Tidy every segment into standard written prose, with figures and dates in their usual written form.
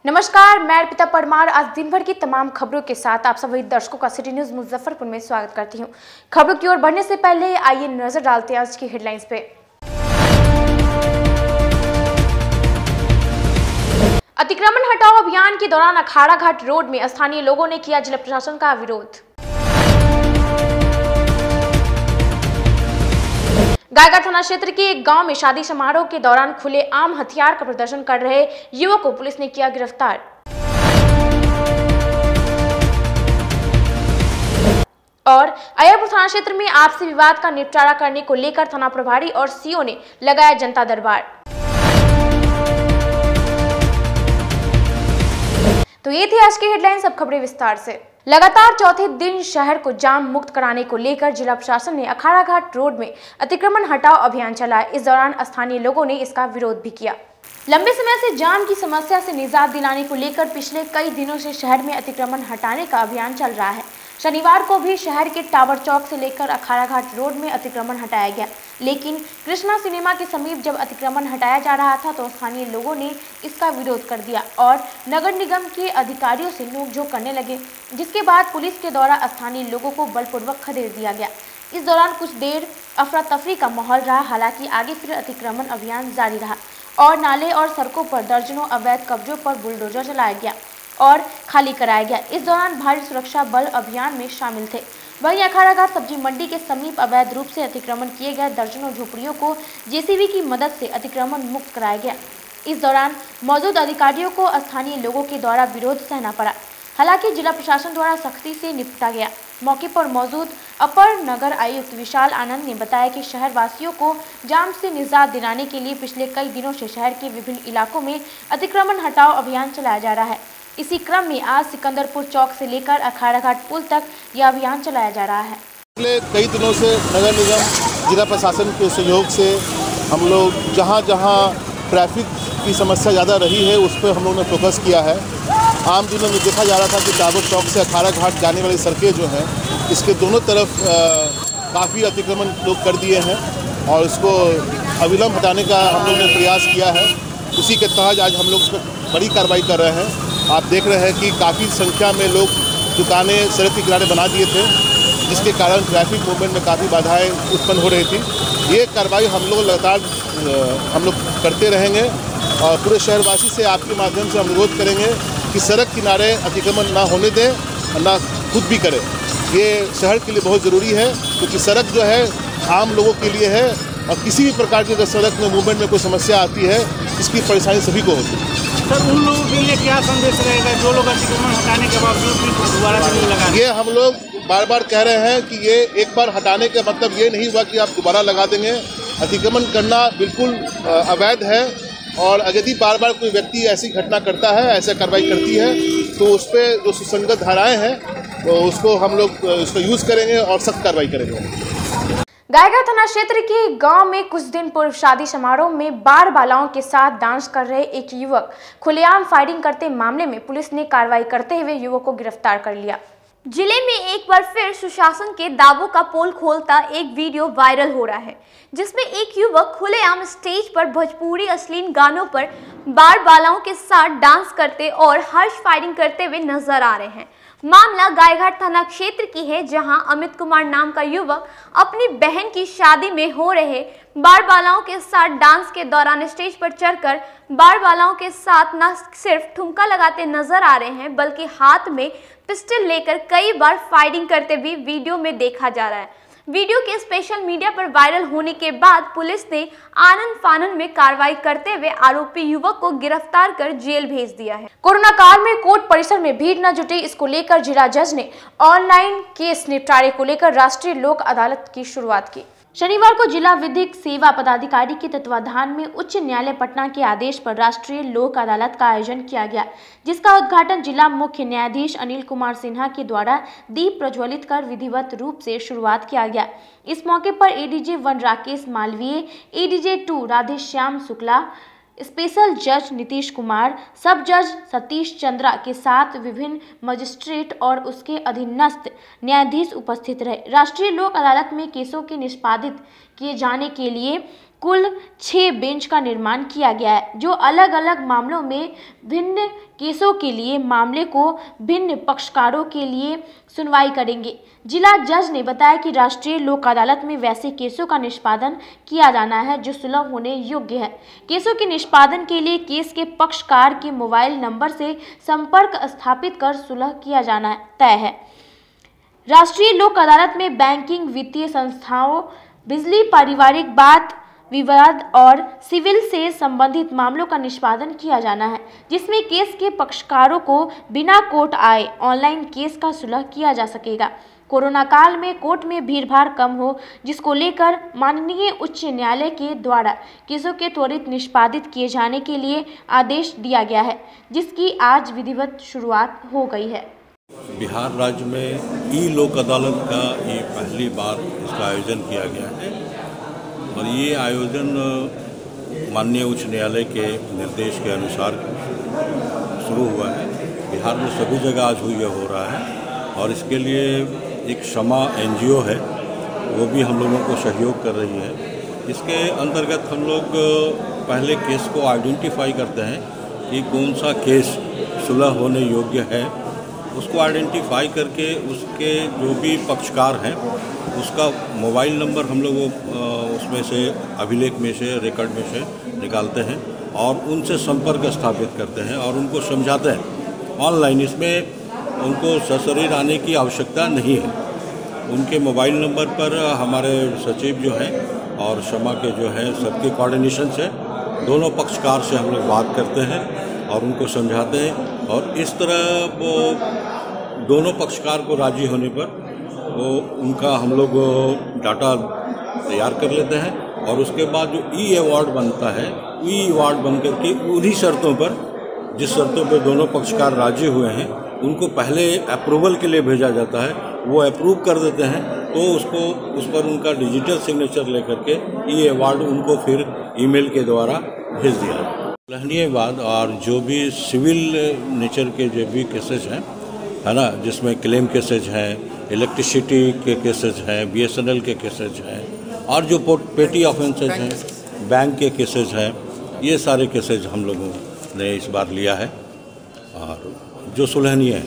नमस्कार, मैं अर्पिता परमार आज दिन भर की तमाम खबरों के साथ आप सभी दर्शकों का सिटी न्यूज मुजफ्फरपुर में स्वागत करती हूं। खबरों की ओर बढ़ने से पहले आइए नजर डालते हैं आज की हेडलाइंस पे। अतिक्रमण हटाओ अभियान के दौरान अखाड़ा घाट रोड में स्थानीय लोगों ने किया जिला प्रशासन का विरोध। गायघाट थाना क्षेत्र के एक गांव में शादी समारोह के दौरान खुले आम हथियार का प्रदर्शन कर रहे युवक को पुलिस ने किया गिरफ्तार। और अयरपुर थाना क्षेत्र में आपसी विवाद का निपटारा करने को लेकर थाना प्रभारी और सीओ ने लगाया जनता दरबार। तो ये थी आज की हेडलाइंस, अब खबरें विस्तार से। लगातार चौथे दिन शहर को जाम मुक्त कराने को लेकर जिला प्रशासन ने अखाड़ा घाट रोड में अतिक्रमण हटाओ अभियान चलाया। इस दौरान स्थानीय लोगों ने इसका विरोध भी किया। लंबे समय से जाम की समस्या से निजात दिलाने को लेकर पिछले कई दिनों से शहर में अतिक्रमण हटाने का अभियान चल रहा है। शनिवार को भी शहर के टावर चौक से लेकर अखाड़ा घाट रोड में अतिक्रमण हटाया गया, लेकिन कृष्णा सिनेमा के समीप जब अतिक्रमण हटाया जा रहा था तो स्थानीय लोगों ने इसका विरोध कर दिया और नगर निगम के अधिकारियों से नोकझोंक करने लगे, जिसके बाद पुलिस के द्वारा स्थानीय लोगों को बलपूर्वक खदेड़ दिया गया। इस दौरान कुछ देर अफरा तफरी का माहौल रहा, हालांकि आगे फिर अतिक्रमण अभियान जारी रहा और नाले और सड़कों पर दर्जनों अवैध कब्जों पर बुलडोजर चलाया गया और खाली कराया गया। इस दौरान भारी सुरक्षा बल अभियान में शामिल थे। वहीं अखाड़ा घाट सब्जी मंडी के समीप अवैध रूप से अतिक्रमण किए गए दर्जनों झोपड़ियों को जेसीबी की मदद से अतिक्रमण मुक्त कराया गया। इस दौरान मौजूद अधिकारियों को स्थानीय लोगों के द्वारा विरोध सहना पड़ा, हालांकि जिला प्रशासन द्वारा सख्ती से निपटा गया। मौके पर मौजूद अपर नगर आयुक्त विशाल आनंद ने बताया कि शहर वासियों को जाम से निजात दिलाने के लिए पिछले कई दिनों से शहर के विभिन्न इलाकों में अतिक्रमण हटाओ अभियान चलाया जा रहा है। इसी क्रम में आज सिकंदरपुर चौक से लेकर अखाड़ा घाट पुल तक यह अभियान चलाया जा रहा है। पिछले कई दिनों से नगर निगम जिला प्रशासन के सहयोग से हम लोग जहां ट्रैफिक की समस्या ज़्यादा रही है उस पर हम लोगों ने फोकस किया है। आम दिनों में देखा जा रहा था कि टावर चौक से अखाड़ा घाट जाने वाली सड़कें जो हैं इसके दोनों तरफ काफ़ी अतिक्रमण लोग कर दिए हैं और इसको अविलंब हटाने का हम लोग ने प्रयास किया है। उसी के तहत आज हम लोग उस पर बड़ी कार्रवाई कर रहे हैं। आप देख रहे हैं कि काफ़ी संख्या में लोग दुकानें सड़क के किनारे बना दिए थे, जिसके कारण ट्रैफिक मूवमेंट में काफ़ी बाधाएं उत्पन्न हो रही थी। ये कार्रवाई हम लोग लगातार करते रहेंगे और पूरे शहरवासी से आपके माध्यम से हम अनुरोध करेंगे कि सड़क किनारे अतिक्रमण ना होने दें और ना खुद भी करें। ये शहर के लिए बहुत ज़रूरी है क्योंकि सड़क जो है आम लोगों के लिए है और किसी भी प्रकार की अगर सड़क में मूवमेंट में कोई समस्या आती है इसकी परेशानी सभी को होती है। सर, उन लोगों के लिए क्या संदेश रहेगा जो लोग अतिक्रमण हटाने के बावजूद भी दोबारा से लगा? ये हम लोग बार बार कह रहे हैं कि ये एक बार हटाने का मतलब ये नहीं हुआ कि आप दोबारा लगा देंगे। अतिक्रमण करना बिल्कुल अवैध है और यदि बार बार कोई व्यक्ति ऐसी घटना करता है, ऐसा कार्रवाई करती है तो उस पर जो सुसंगत धाराएं हैं तो उसको हम लोग उसका यूज़ करेंगे और सख्त कार्रवाई करेंगे। गायघाट थाना क्षेत्र के गांव में कुछ दिन पूर्व शादी समारोह में बार बालाओं के साथ डांस कर रहे एक युवक खुलेआम फायरिंग करते मामले में पुलिस ने कार्रवाई करते हुए युवक को गिरफ्तार कर लिया। जिले में एक बार फिर सुशासन के दावों का पोल खोलता एक वीडियो वायरल हो रहा है, जिसमें एक युवक खुलेआम स्टेज पर भोजपुरी अश्लील गानों पर बार बालाओं के साथ डांस करते और हर्ष फायरिंग करते हुए नजर आ रहे हैं। मामला गायघाट थाना क्षेत्र की है, जहां अमित कुमार नाम का युवक अपनी बहन की शादी में हो रहे बार बालाओं के साथ डांस के दौरान स्टेज पर चढ़कर बार बालाओं के साथ न सिर्फ ठुमका लगाते नजर आ रहे हैं बल्कि हाथ में पिस्टल लेकर कई बार फायरिंग करते भी वीडियो में देखा जा रहा है। वीडियो के सोशल मीडिया पर वायरल होने के बाद पुलिस ने आनन फानन में कार्रवाई करते हुए आरोपी युवक को गिरफ्तार कर जेल भेज दिया है। कोरोना काल में कोर्ट परिसर में भीड़ न जुटे, इसको लेकर जिला जज ने ऑनलाइन केस निपटारे को लेकर राष्ट्रीय लोक अदालत की शुरुआत की। शनिवार को जिला विधिक सेवा पदाधिकारी के तत्वाधान में उच्च न्यायालय पटना के आदेश पर राष्ट्रीय लोक अदालत का आयोजन किया गया, जिसका उद्घाटन जिला मुख्य न्यायाधीश अनिल कुमार सिन्हा के द्वारा दीप प्रज्वलित कर विधिवत रूप से शुरुआत किया गया। इस मौके पर ADJ 1 Rakesh Malviya, ADJ 2 Radheshyam Shukla, special जज नीतीश कुमार, सब जज सतीश चंद्रा के साथ विभिन्न मजिस्ट्रेट और उसके अधीनस्थ न्यायाधीश उपस्थित रहे। राष्ट्रीय लोक अदालत में केसों के निष्पादित किए जाने के लिए कुल 6 बेंच का निर्माण किया गया है, जो अलग अलग मामलों में भिन्न केसों के लिए मामले को भिन्न पक्षकारों के लिए सुनवाई करेंगे। जिला जज ने बताया कि राष्ट्रीय लोक अदालत में वैसे केसों का निष्पादन किया जाना है जो सुलभ होने योग्य है। केसों के निष्पादन के लिए केस के पक्षकार के मोबाइल नंबर से संपर्क स्थापित कर सुलह किया जाना तय है। राष्ट्रीय लोक अदालत में बैंकिंग, वित्तीय संस्थाओं, बिजली, पारिवारिक वाद विवाद और सिविल से संबंधित मामलों का निष्पादन किया जाना है, जिसमें केस के पक्षकारों को बिना कोर्ट आए ऑनलाइन केस का सुलह किया जा सकेगा। कोरोना काल में कोर्ट में भीड़भाड़ कम हो, जिसको लेकर माननीय उच्च न्यायालय के द्वारा केसों के त्वरित निष्पादित किए जाने के लिए आदेश दिया गया है, जिसकी आज विधिवत शुरुआत हो गई है। बिहार राज्य में ई लोक अदालत का ये पहली बार इसका आयोजन किया गया है और ये आयोजन माननीय उच्च न्यायालय के निर्देश के अनुसार शुरू हुआ है। बिहार में सभी जगह आज ये हो रहा है और इसके लिए एक क्षमा NGO है, वो भी हम लोगों को सहयोग कर रही है। इसके अंतर्गत हम लोग पहले केस को आइडेंटिफाई करते हैं कि कौन सा केस सुलह होने योग्य है, उसको आइडेंटिफाई करके उसके जो भी पक्षकार हैं उसका मोबाइल नंबर हम लोग उसमें से अभिलेख में से रिकॉर्ड में से निकालते हैं और उनसे संपर्क स्थापित करते हैं और उनको समझाते हैं ऑनलाइन। इसमें उनको सशरीर आने की आवश्यकता नहीं है। उनके मोबाइल नंबर पर हमारे सचिव जो हैं और क्षमा के जो हैं सबके कोऑर्डिनेशन से दोनों पक्षकार से हम लोग बात करते हैं और उनको समझाते हैं और इस तरह वो दोनों पक्षकार को राजी होने पर वो उनका हम लोग डाटा तैयार कर लेते हैं और उसके बाद जो अवार्ड बनता है, अवार्ड बन करके उन्हीं शर्तों पर, जिस शर्तों पर दोनों पक्षकार राजी हुए हैं, उनको पहले अप्रूवल के लिए भेजा जाता है। वो अप्रूव कर देते हैं तो उसको उस पर उनका डिजिटल सिग्नेचर लेकर के अवार्ड उनको फिर ईमेल के द्वारा भेज दिया जाता है। उल्लंघनीय वाद और जो भी सिविल नेचर के जो भी केसेज हैं, है ना, जिसमें क्लेम केसेज हैं, इलेक्ट्रिसिटी के केसेज हैं, BSNL के केसेज हैं और जो पेटी ऑफेंसेज हैं, बैंक के केसेज हैं, ये सारे केसेज हम लोगों ने इस बार लिया है और जो सुलहनीय है।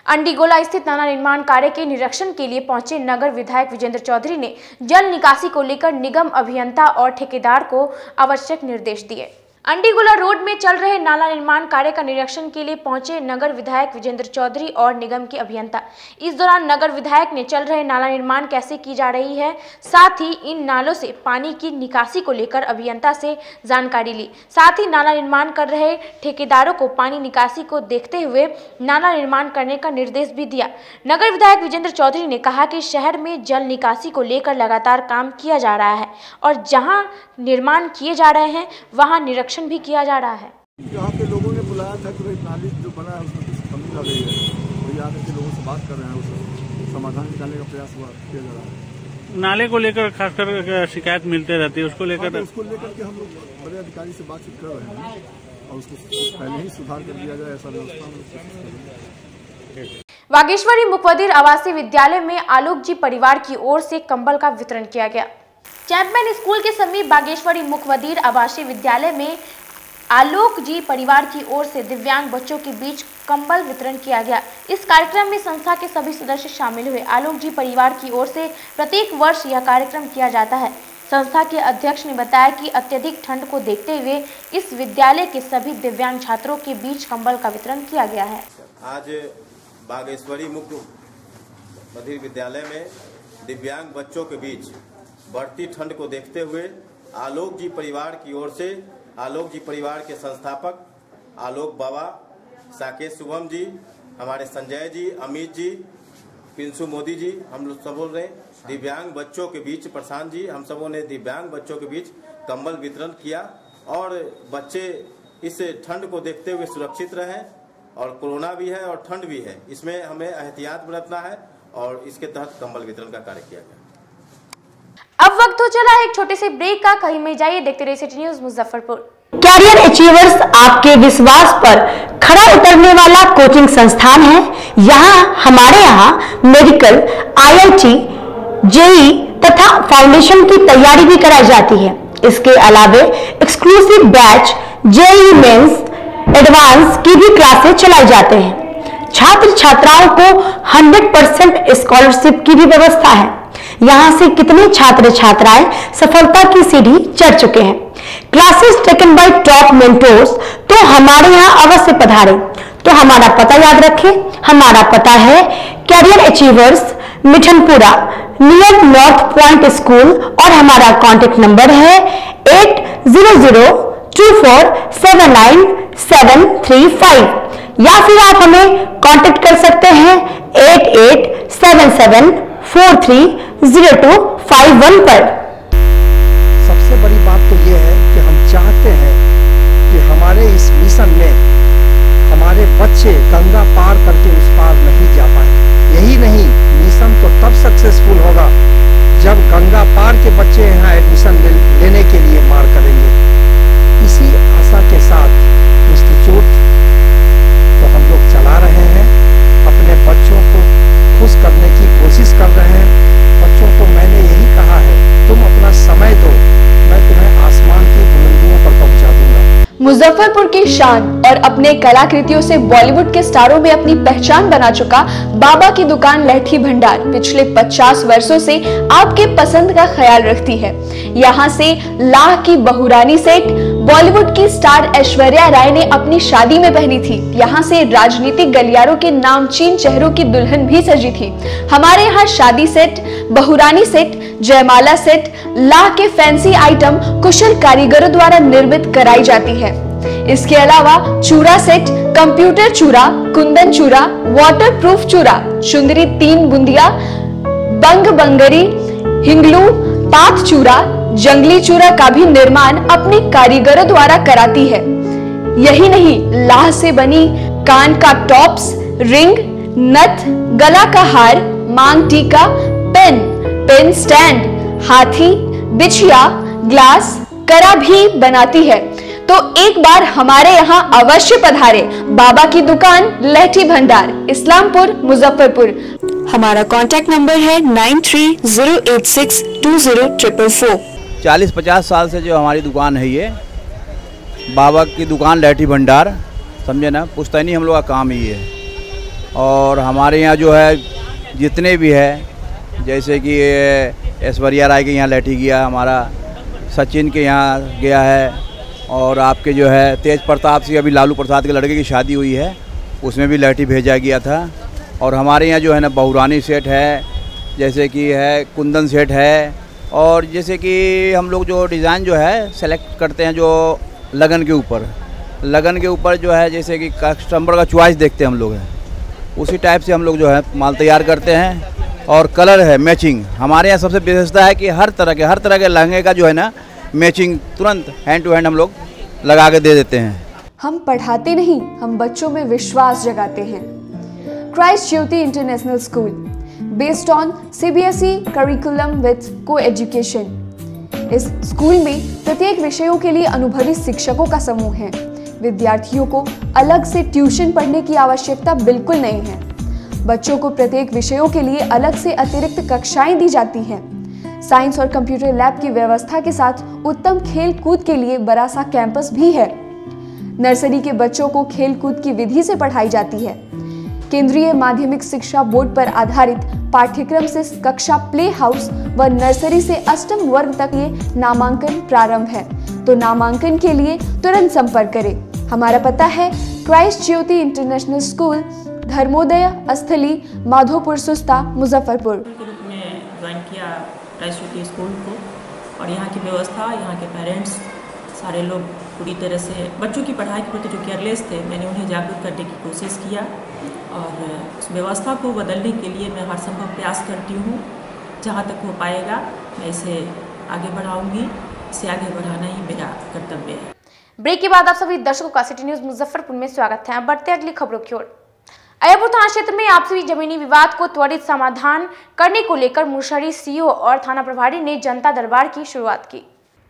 अंडीगोला स्थित नाला निर्माण कार्य के निरीक्षण के लिए पहुंचे नगर विधायक विजेंद्र चौधरी ने जल निकासी को लेकर निगम अभियंता और ठेकेदार को आवश्यक निर्देश दिए। अंडीगोला रोड में चल रहे नाला निर्माण कार्य का निरीक्षण के लिए पहुंचे नगर विधायक विजेंद्र चौधरी और निगम के अभियंता। इस दौरान नगर विधायक ने चल रहे नाला निर्माण कैसे की जा रही है, साथ ही इन नालों से पानी की निकासी को लेकर अभियंता से जानकारी ली। साथ ही नाला निर्माण कर रहे ठेकेदारों को पानी निकासी को देखते हुए नाला निर्माण करने का निर्देश भी दिया। नगर विधायक विजेंद्र चौधरी ने कहा कि शहर में जल निकासी को लेकर लगातार काम किया जा रहा है और जहाँ निर्माण किए जा रहे हैं वहाँ निरीक्षण भी किया जा रहा है। यहाँ के लोगों ने बुलाया था कि नाली जो बना है उसमें कुछ कमी लग रही है, तो यहाँ के लोगों से बात कर रहे हैं, उसका समाधान निकालने का प्रयास किया जा रहा है। नाले को लेकर खासकर शिकायत मिलते रहती है, उसको लेकर के हम लोग बड़े अधिकारी से बातचीत कर रहे हैं और उसको पहले ही सुधार कर दिया जाए, ऐसा व्यवस्था। बागेश्वरी मुखवदीर आवासीय विद्यालय में आलोक जी परिवार की ओर से कंबल का वितरण किया गया। चैंपियन स्कूल के समीप बागेश्वरी मुखवदीर आवासीय विद्यालय में आलोक जी परिवार की ओर से दिव्यांग बच्चों के बीच कंबल वितरण किया गया। इस कार्यक्रम में संस्था के सभी सदस्य शामिल हुए। आलोक जी परिवार की ओर से प्रत्येक वर्ष यह कार्यक्रम किया जाता है। संस्था के अध्यक्ष ने बताया कि अत्यधिक ठंड को देखते हुए इस विद्यालय के सभी दिव्यांग छात्रों के बीच कंबल का वितरण किया गया है। आज बागेश्वरी मुखवदीर विद्यालय में दिव्यांग बच्चों के बीच बढ़ती ठंड को देखते हुए आलोक जी परिवार की ओर से आलोक जी परिवार के संस्थापक आलोक बाबा, साकेत शुभम जी, हमारे संजय जी, अमित जी, पिंसु मोदी जी, हम लोग सबों ने दिव्यांग बच्चों के बीच, प्रशांत जी, हम सबों ने दिव्यांग बच्चों के बीच कंबल वितरण किया और बच्चे इस ठंड को देखते हुए सुरक्षित रहें और कोरोना भी है और ठंड भी है, इसमें हमें एहतियात बरतना है और इसके तहत कंबल वितरण का कार्य किया गया। अब वक्त हो चला है एक छोटे से ब्रेक का। कहीं में जाइए, देखते रहिए city news Muzaffarpur. Career achievers आपके विश्वास पर खरा उतरने वाला कोचिंग संस्थान है। हमारे यहाँ मेडिकल, IIT, JEE तथा तथा फाउंडेशन की तैयारी भी कराई जाती है। इसके अलावा exclusive batch JEE mains advance की भी क्लासेस चलाई जाते हैं। छात्र छात्राओं को 100% स्कॉलरशिप की भी व्यवस्था है। यहाँ से कितने छात्र छात्राएं सफलता की सीढ़ी चढ़ चुके हैं। Classes taken by top mentors, तो हमारे यहाँ अवश्य पधारें। तो हमारा पता याद रखें, हमारा पता है career achievers Mithanpura near north point school और हमारा कॉन्टेक्ट नंबर है 8002479735 या फिर आप हमें कांटेक्ट कर सकते हैं 8877430251 पर। सबसे बड़ी बात तो ये है कि हम चाहते हैं कि हमारे इस मिशन में हमारे बच्चे गंगा पार करके उस पार नहीं जा पाए। यही नहीं, मिशन तो तब सक्सेसफुल होगा जब गंगा पार के बच्चे यहाँ एडमिशन लेने के लिए मार करेंगे। इसी आशा के साथ इंस्टीट्यूट तो हम लोग चला रहे हैं, अपने बच्चों को खुश करने की कोशिश कर रहे हैं। बच्चों को मैंने यही कहा है, तुम अपना समय दो, मैं तुम्हें आसमान की बुलंदियों पर पहुंचा दूंगा। मुजफ्फरपुर की शान और अपने कलाकृतियों से बॉलीवुड के स्टारों में अपनी पहचान बना चुका बाबा की दुकान लहठी भंडार पिछले 50 वर्षों से आपके पसंद का ख्याल रखती है। यहाँ से लाह की बहुरानी सेट बॉलीवुड की स्टार ऐश्वर्या राय ने अपनी शादी में पहनी थी। यहाँ से राजनीतिक गलियारों के नामचीन चेहरों की दुल्हन भी सजी थी। हमारे यहाँ शादी सेट, बहुरानी सेट, जयमाला सेट, लाह के फैंसी आइटम कुशल कारीगरों द्वारा निर्मित कराई जाती है। इसके अलावा चूड़ा सेट, कंप्यूटर चूड़ा, कुंदन चूड़ा, वाटरप्रूफ चूड़ा, चुंदरी 3 बुंदिया, बंग बंगरी, हिंगलू, तात चूड़ा, जंगली चूड़ा का भी निर्माण अपने कारीगरों द्वारा कराती है। यही नहीं, लाह से बनी कान का टॉप्स, रिंग, नथ, गला का हार, मांग टीका, पेन स्टैंड, हाथी, बिछिया, ग्लास, करा भी बनाती है। तो एक बार हमारे यहाँ अवश्य पधारे। बाबा की दुकान लहठी भंडार, इस्लामपुर, मुजफ्फरपुर। हमारा कांटेक्ट नंबर है 9308620444। 40-50 साल से जो हमारी दुकान है, ये बाबा की दुकान लहठी भंडार, समझे ना, पुश्तैनी हम लोग का काम ही है। और हमारे यहाँ जो है जितने भी है, जैसे कि ऐश्वर्या राय के यहाँ लहठी गया, हमारा सचिन के यहाँ गया है, और आपके जो है तेज प्रताप से अभी लालू प्रसाद के लड़के की शादी हुई है, उसमें भी लहठी भेजा गया था। और हमारे यहाँ जो है ना बहुरानी सेट है, जैसे कि है कुंदन सेट है, और जैसे कि हम लोग जो डिज़ाइन जो है सेलेक्ट करते हैं जो लगन के ऊपर जो है, जैसे कि कस्टमर का चॉइस देखते हैं हम लोग, है उसी टाइप से हम लोग जो है माल तैयार करते हैं। और कलर है मैचिंग, हमारे यहाँ सबसे विशेषता है कि हर तरह के लहंगे का जो है ना मैचिंग तुरंत हैंड टू हैंड हम लोग लगा के दे देते हैं। हम पढ़ाते नहीं, हम बच्चों में विश्वास जगाते हैं। Christ Jyoti international school, based on CBSE curriculum with co-education. इस स्कूल में प्रत्येक विषयों के लिए अनुभवी शिक्षकों का समूह है। विद्यार्थियों को अलग से ट्यूशन पढ़ने की आवश्यकता बिल्कुल नहीं है। बच्चों को प्रत्येक विषयों के लिए अलग से अतिरिक्त कक्षाएं दी जाती हैं। साइंस और कंप्यूटर लैब की व्यवस्था के साथ उत्तम खेल कूद के लिए बड़ा सा कैंपस भी है। नर्सरी के बच्चों को खेल कूद की विधि से पढ़ाई जाती है। केंद्रीय माध्यमिक शिक्षा बोर्ड पर आधारित पाठ्यक्रम से कक्षा प्ले हाउस व नर्सरी से अष्टम वर्ग तक ये नामांकन प्रारंभ है। तो नामांकन के लिए तुरंत संपर्क करें। हमारा पता है Christ Jyoti international school, Dharmodaya स्थली, माधोपुर सुस्ता, मुजफ्फरपुर। के रूप में ज्वाइन किया क्राइस्ट ज्योति स्कूल को, और यहाँ की व्यवस्था, यहाँ के पेरेंट्स सारे लोग पूरी तरह से बच्चों की पढ़ाई के प्रति जो केयरलेस थे, मैंने उन्हें जागरूक करने की कोशिश किया और उस व्यवस्था को बदलने के लिए मैं हर संभव प्रयास करती हूँ। जहाँ तक हो पाएगा मैं इसे आगे बढ़ाऊँगी, इसे आगे बढ़ाना ही मेरा कर्तव्य है। ब्रेक के बाद आप सभी दर्शकों का सिटी न्यूज मुजफ्फरपुर में स्वागत है। अब बढ़ते अगली खबरों की ओर। अय्यरपुर थाना क्षेत्र में आपसी जमीनी विवाद को त्वरित समाधान करने को लेकर मुशहरी सीओ और थाना प्रभारी ने जनता दरबार की शुरुआत की।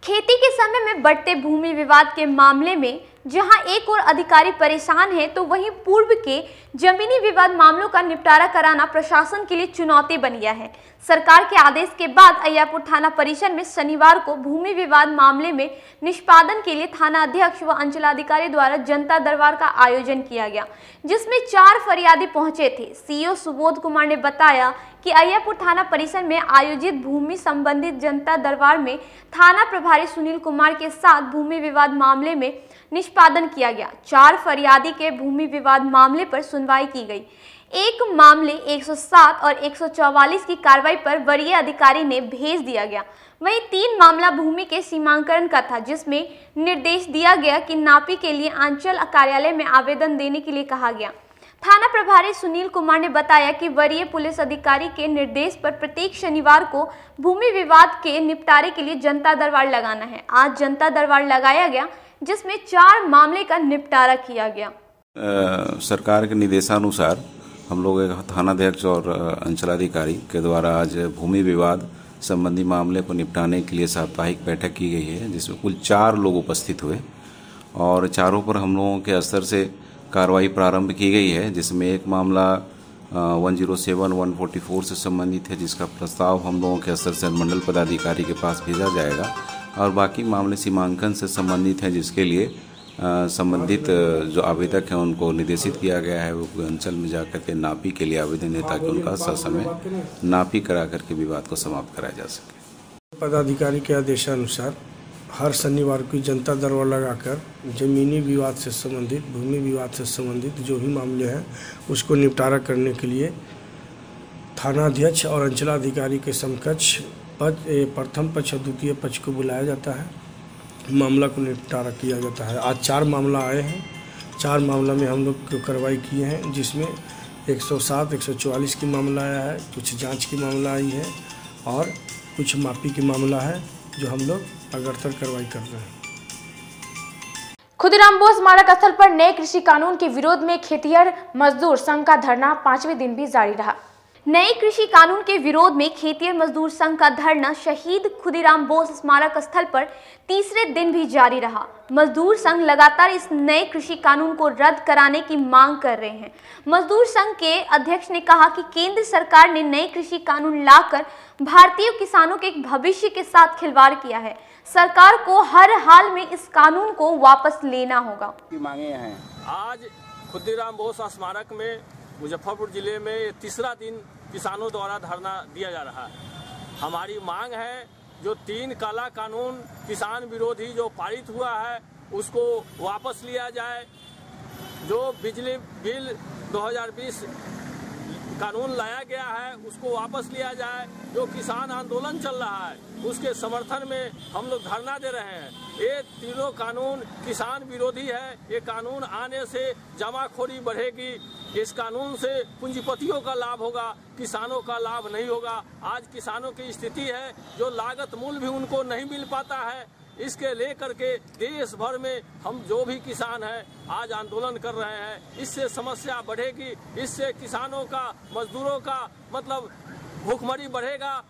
खेती के समय में बढ़ते भूमि विवाद के मामले में जहां एक और अधिकारी परेशान है तो वहीं पूर्व के जमीनी विवाद मामलों का निपटारा कराना प्रशासन के लिए चुनौती बन गया है। सरकार के आदेश के बाद अय्यापुर थाना परिसर में शनिवार को भूमि विवाद मामले में निष्पादन के लिए थाना अध्यक्ष व अंचलाधिकारी द्वारा जनता दरबार का आयोजन किया गया, जिसमें 4 फरियादी पहुंचे थे। सीओ सुबोध कुमार ने बताया कि अय्यापुर थाना परिसर में आयोजित भूमि संबंधित जनता दरबार में थाना प्रभारी सुनील कुमार के साथ भूमि विवाद मामले में निष्पादन किया गया। 4 फरियादी के भूमि विवाद मामले पर सुनवाई की गई। एक मामले 107 और 144 की कार्रवाई पर वरीय अधिकारी ने भेज दिया गया। वहीं 3 मामला भूमि के सीमांकन का था, जिसमें निर्देश दिया गया कि नापी के लिए अंचल कार्यालय में आवेदन देने के लिए कहा गया। थाना प्रभारी सुनील कुमार ने बताया कि वरीय पुलिस अधिकारी के निर्देश पर प्रत्येक शनिवार को भूमि विवाद के निपटारे के लिए जनता दरबार लगाना है। आज जनता दरबार लगाया गया, जिसमें 4 मामले का निपटारा किया गया। सरकार के निर्देशानुसार हम लोग थानाध्यक्ष और अंचलाधिकारी के द्वारा आज भूमि विवाद संबंधी मामले को निपटाने के लिए साप्ताहिक बैठक की गई है, जिसमें कुल 4 लोग उपस्थित हुए और चारों पर हम लोगों के स्तर से कार्रवाई प्रारंभ की गई है, जिसमें एक मामला 107-144 से संबंधित है, जिसका प्रस्ताव हम लोगों के स्तर से अनुमंडल पदाधिकारी के पास भेजा जाएगा और बाकी मामले सीमांकन से संबंधित हैं, जिसके लिए संबंधित जो आवेदक हैं उनको निर्देशित किया गया है वो अंचल में जाकर के नापी के लिए आवेदन दें, ताकि उनका ससमय नापी करा करके विवाद को समाप्त कराया जा सके। पदाधिकारी के आदेशानुसार हर शनिवार को जनता दरबार लगाकर जमीनी विवाद से संबंधित, भूमि विवाद से संबंधित जो भी मामले हैं उसको निपटारा करने के लिए थानाध्यक्ष और अंचलाधिकारी के समकक्ष प्रथम पक्ष और द्वितीय पक्ष को बुलाया जाता है, मामला को निपटारा किया जाता है। आज 4 मामला आए हैं। 4 मामला में हम लोग कार्रवाई किए हैं, जिसमें 107, 144 की मामला आया है, कुछ जांच की मामला आई है और कुछ मापी की मामला है, जो हम लोग लगातार कार्रवाई कर रहे हैं। खुदीराम बोस स्मारक स्थल पर नए कृषि कानून के विरोध में खेतिहर मजदूर संघ का धरना 5वें दिन भी जारी रहा। नए कृषि कानून के विरोध में खेतिहर मजदूर संघ का धरना शहीद खुदीराम बोस स्मारक स्थल पर तीसरे दिन भी जारी रहा। मजदूर संघ लगातार इस नए कृषि कानून को रद्द कराने की मांग कर रहे हैं। मजदूर संघ के अध्यक्ष ने कहा कि केंद्र सरकार ने नए कृषि कानून लाकर भारतीय किसानों के भविष्य के साथ खिलवाड़ किया है। सरकार को हर हाल में इस कानून को वापस लेना होगा। मांगे हैं आज खुदीराम बोस स्मारक में मुजफ्फरपुर जिले में तीसरा दिन किसानों द्वारा धरना दिया जा रहा है। हमारी मांग है जो 3 काला कानून किसान विरोधी जो पारित हुआ है उसको वापस लिया जाए, जो बिजली बिल 2020 कानून लाया गया है उसको वापस लिया जाए, जो किसान आंदोलन चल रहा है उसके समर्थन में हम लोग धरना दे रहे हैं। ये तीनों कानून किसान विरोधी है। ये कानून आने से जमाखोरी बढ़ेगी, इस कानून से पूंजीपतियों का लाभ होगा, किसानों का लाभ नहीं होगा। आज किसानों की स्थिति है जो लागत मूल्य भी उनको नहीं मिल पाता है। इसके लेकर के देश भर में हम जो भी किसान हैं आज आंदोलन कर रहे हैं। इससे समस्या बढ़ेगी, इससे किसानों का, मजदूरों का मतलब भूखमरी बढ़ेगा।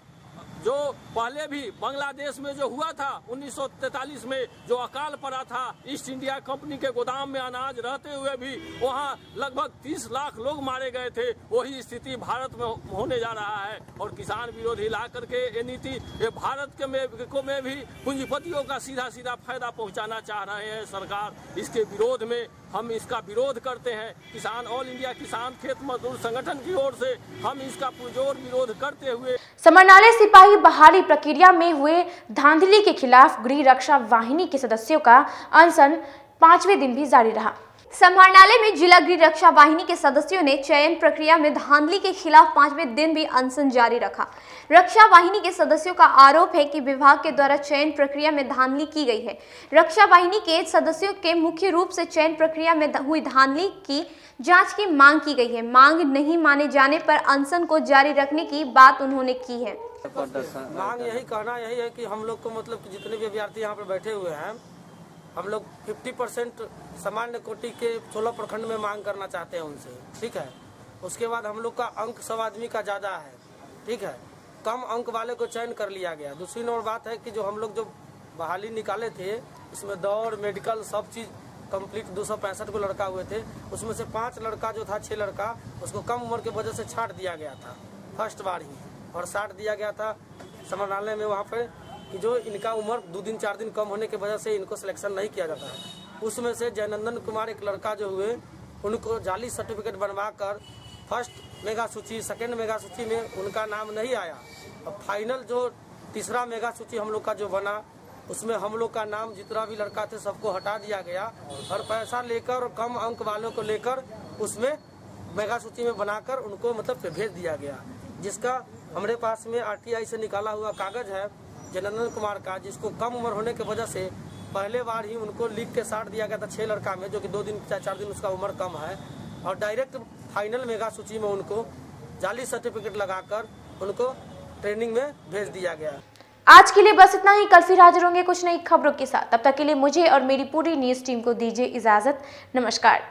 जो पहले भी बांग्लादेश में जो हुआ था 1943 में जो अकाल पड़ा था, ईस्ट इंडिया कंपनी के गोदाम में अनाज रहते हुए भी वहां लगभग 30 लाख लोग मारे गए थे, वही स्थिति भारत में होने जा रहा है। और किसान विरोधी ला करके ये नीति ये भारत के में भी पूंजीपतियों का सीधा सीधा फायदा पहुंचाना चाह रहे हैं सरकार। इसके विरोध में हम इसका विरोध करते हैं। किसान ऑल इंडिया किसान खेत मजदूर संगठन की ओर से हम इसका पुरजोर विरोध करते हुए समरनाले सिपाही बहाली प्रक्रिया में हुए धांधली के खिलाफ गृह रक्षा वाहिनी के सदस्यों का अनशन 5वें दिन भी जारी रहा। समाहरणालय में जिला गृह रक्षा वाहिनी के सदस्यों ने चयन प्रक्रिया में धांधली के खिलाफ 5वें दिन भी अनशन जारी रखा। रक्षा वाहिनी के सदस्यों का आरोप है कि विभाग के द्वारा चयन प्रक्रिया में धांधली की गई है। रक्षा वाहिनी के सदस्यों के मुख्य रूप से चयन प्रक्रिया में हुई धांधली की जांच की मांग की गई है। मांग नहीं माने जाने पर अनशन को जारी रखने की बात उन्होंने की है। मांग यही कहना यही है कि हम लोग को मतलब कि जितने भी अभ्यर्थी यहाँ पर बैठे हुए हैं, हम लोग 50% सामान्य कोटि के 16 प्रखंड में मांग करना चाहते हैं उनसे, ठीक है। उसके बाद हम लोग का अंक सब आदमी का ज़्यादा है, ठीक है। कम अंक वाले को चयन कर लिया गया। दूसरी नंबर बात है कि जो हम लोग जो बहाली निकाले थे इसमें दौड़, मेडिकल सब चीज़ कंप्लीट 265 को लड़का हुए थे, उसमें से 5 लड़का जो था 6 लड़का उसको कम उम्र की वजह से छांट दिया गया था फर्स्ट बार ही, और छांट दिया गया था समाहरणालय में वहाँ पर कि जो इनका उम्र 2 दिन 4 दिन कम होने की वजह से इनको सिलेक्शन नहीं किया जाता है। उसमें से जयनंदन कुमार एक लड़का जो हुए उनको जाली सर्टिफिकेट बनवा कर फर्स्ट मेगा सूची, सेकेंड मेगा सूची में उनका नाम नहीं आया, और फाइनल जो तीसरा मेगा सूची हम लोग का जो बना उसमें हम लोग का नाम जितना भी लड़का थे सबको हटा दिया गया, और पैसा लेकर और कम अंक वालों को लेकर उसमें मेगा सूची में बनाकर उनको मतलब भेज दिया गया, जिसका हमारे पास में RTI से निकाला हुआ कागज है जयनंदन कुमार का, जिसको कम उम्र होने की वजह से पहले बार ही उनको लिख के साट दिया गया था 6 लड़का में, जो कि 2 दिन 4 दिन उसका उम्र कम है, और डायरेक्ट फाइनल मेगा सूची में उनको जाली सर्टिफिकेट लगाकर उनको ट्रेनिंग में भेज दिया गया। आज के लिए बस इतना ही। कल फिर हाजिर होंगे कुछ नई खबरों के साथ। तब तक के लिए मुझे और मेरी पूरी न्यूज़ टीम को दीजिए इजाजत। नमस्कार।